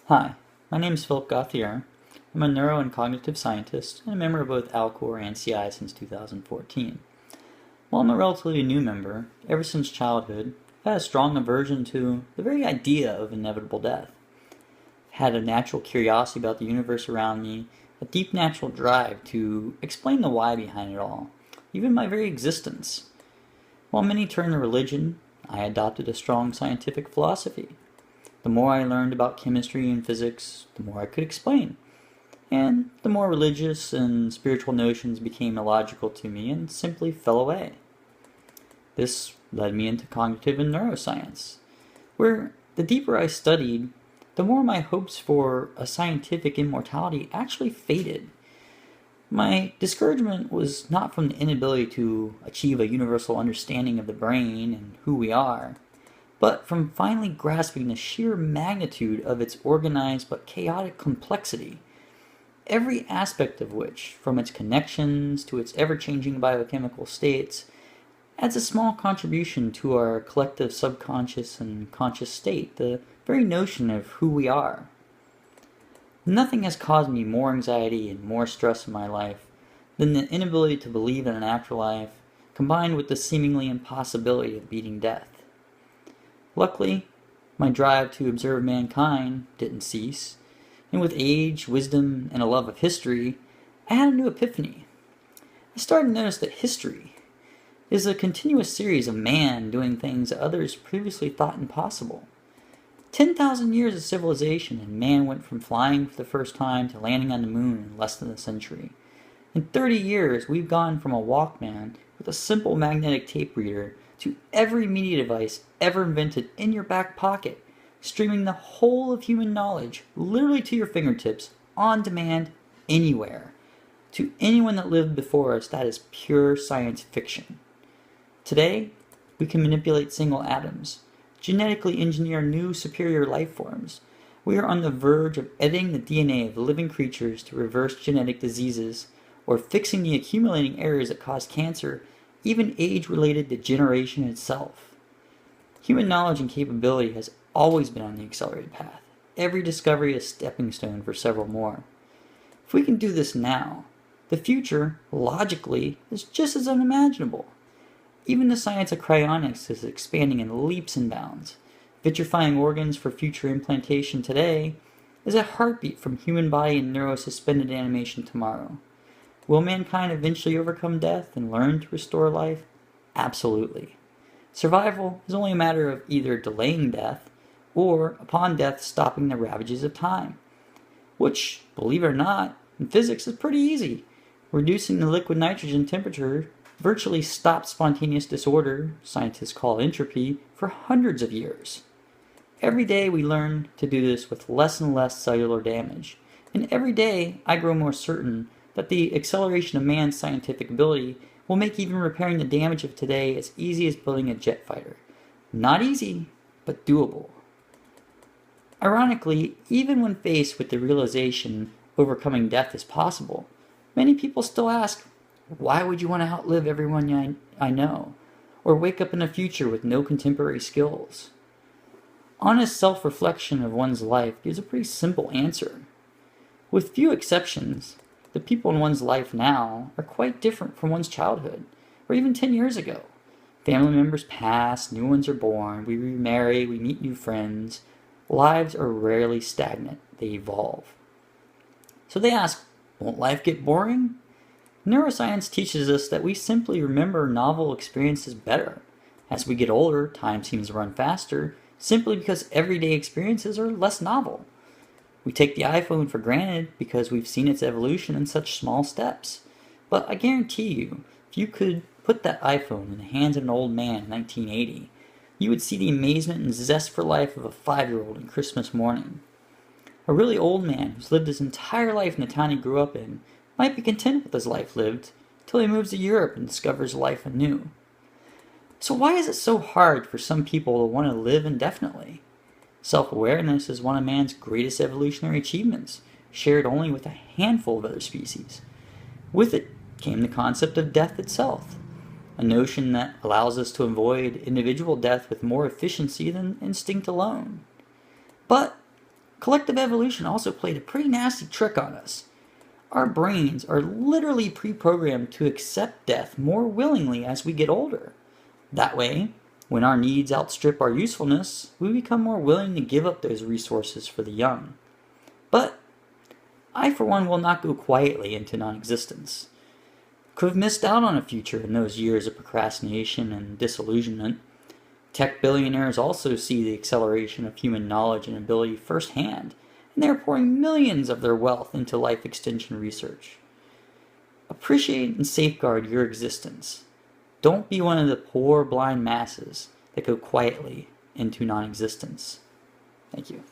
Hi, my name is Phillip Gauthier. I'm a neuro and cognitive scientist and a member of both Alcor and CI since 2014. While I'm a relatively new member, ever since childhood, I've had a strong aversion to the very idea of inevitable death. I've had a natural curiosity about the universe around me, a deep natural drive to explain the why behind it all, even my very existence. While many turn to religion, I adopted a strong scientific philosophy. The more I learned about chemistry and physics, the more I could explain. And the more religious and spiritual notions became illogical to me and simply fell away. This led me into cognitive and neuroscience, where the deeper I studied, the more my hopes for a scientific immortality actually faded. My discouragement was not from the inability to achieve a universal understanding of the brain and who we are, but from finally grasping the sheer magnitude of its organized but chaotic complexity, every aspect of which, from its connections to its ever-changing biochemical states, adds a small contribution to our collective subconscious and conscious state, the very notion of who we are. Nothing has caused me more anxiety and more stress in my life than the inability to believe in an afterlife, combined with the seemingly impossibility of beating death. Luckily, my drive to observe mankind didn't cease, and with age, wisdom, and a love of history, I had a new epiphany. I started to notice that history is a continuous series of man doing things that others previously thought impossible. 10,000 years of civilization, and man went from flying for the first time to landing on the moon in less than a century. In 30 years, we've gone from a Walkman with a simple magnetic tape reader to every media device ever invented in your back pocket, streaming the whole of human knowledge literally to your fingertips, on demand, anywhere. To anyone that lived before us, that is pure science fiction. Today, we can manipulate single atoms, genetically engineer new superior life forms. We are on the verge of editing the DNA of living creatures to reverse genetic diseases, or fixing the accumulating errors that cause cancer, even age-related degeneration itself. Human knowledge and capability has always been on the accelerated path. Every discovery is a stepping stone for several more. If we can do this now, the future, logically, is just as unimaginable. Even the science of cryonics is expanding in leaps and bounds. Vitrifying organs for future implantation today is a heartbeat from human body and neurosuspended animation tomorrow. Will mankind eventually overcome death and learn to restore life? Absolutely. Survival is only a matter of either delaying death or, upon death, stopping the ravages of time. Which, believe it or not, in physics is pretty easy. Reducing the liquid nitrogen temperature virtually stops spontaneous disorder, scientists call entropy, for hundreds of years. Every day we learn to do this with less and less cellular damage. And every day I grow more certain that the acceleration of man's scientific ability will make even repairing the damage of today as easy as building a jet fighter. Not easy, but doable. Ironically, even when faced with the realization overcoming death is possible, many people still ask, why would you want to outlive everyone I know, or wake up in the future with no contemporary skills? Honest self-reflection of one's life gives a pretty simple answer. With few exceptions, the people in one's life now are quite different from one's childhood, or even 10 years ago. Family members pass, new ones are born, we remarry, we meet new friends. Lives are rarely stagnant, they evolve. So they ask, won't life get boring? Neuroscience teaches us that we simply remember novel experiences better. As we get older, time seems to run faster, simply because everyday experiences are less novel. We take the iPhone for granted because we've seen its evolution in such small steps. But I guarantee you, if you could put that iPhone in the hands of an old man in 1980, you would see the amazement and zest for life of a 5-year-old on Christmas morning. A really old man who's lived his entire life in the town he grew up in might be content with his life lived till he moves to Europe and discovers life anew. So why is it so hard for some people to want to live indefinitely? Self-awareness is one of man's greatest evolutionary achievements, shared only with a handful of other species. With it came the concept of death itself, a notion that allows us to avoid individual death with more efficiency than instinct alone. But Collective evolution also played a pretty nasty trick on us. Our brains are literally pre-programmed to accept death more willingly as we get older. That way, when our needs outstrip our usefulness, we become more willing to give up those resources for the young. But I, for one, will not go quietly into non-existence. Could have missed out on a future in those years of procrastination and disillusionment. Tech billionaires also see the acceleration of human knowledge and ability firsthand, and they are pouring millions of their wealth into life extension research. Appreciate and safeguard your existence. Don't be one of the poor, blind masses that go quietly into non-existence. Thank you.